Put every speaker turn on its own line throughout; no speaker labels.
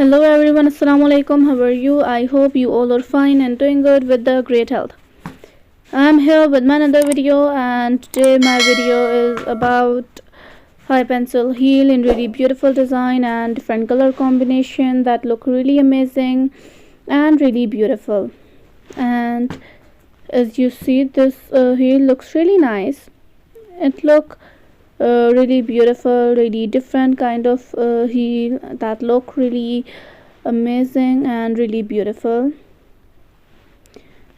Hello everyone, assalamu alaikum. How are you? I hope you all are fine and doing good with the great health. I'm here with my another video, and today my video is about high pencil heel in really beautiful design and different color combination that look really amazing and really beautiful. And as you see, this heel looks really nice. It look really beautiful, really different kind of heel that look really amazing and really beautiful.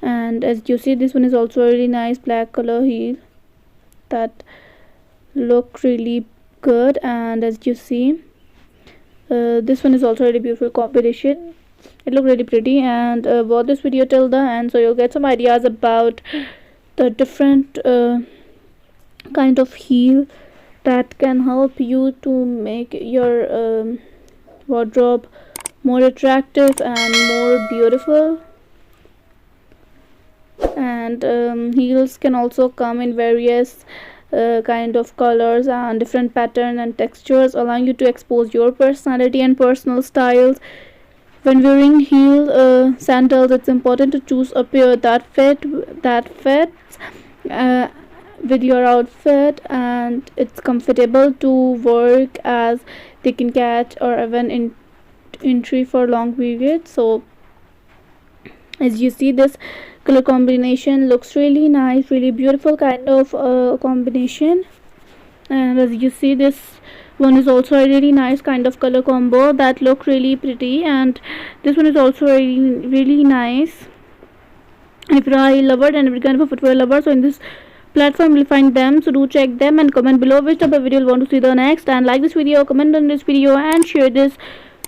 And as you see, this one is also a really nice black color heel that look really good. And as you see, this one is also a really beautiful combination. It look really pretty. And watch this video till the end so you'll get some ideas about the different kind of heel that can help you to make your wardrobe more attractive and more beautiful. And heels can also come in various kind of colors and different pattern and textures, allowing you to expose your personality and personal styles. When wearing heel sandals, it's important to choose a pair that fits with your outfit and it's comfortable to work, as they can catch or even entry for long periods. So as you see, this color combination looks really nice, really beautiful kind of combination. And as you see, this one is also a really nice kind of color combo that look really pretty, and this one is also really nice. And if you're a lover and every kind of a footwear lover, so in this platform you'll find them, so do check them and comment below which type of video you'll want to see the next, and like this video, comment on this video and share this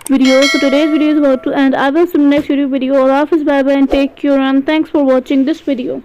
video. So today's video is about to end. I will see you in the next YouTube video. All of us, bye bye and take care, and thanks for watching this video.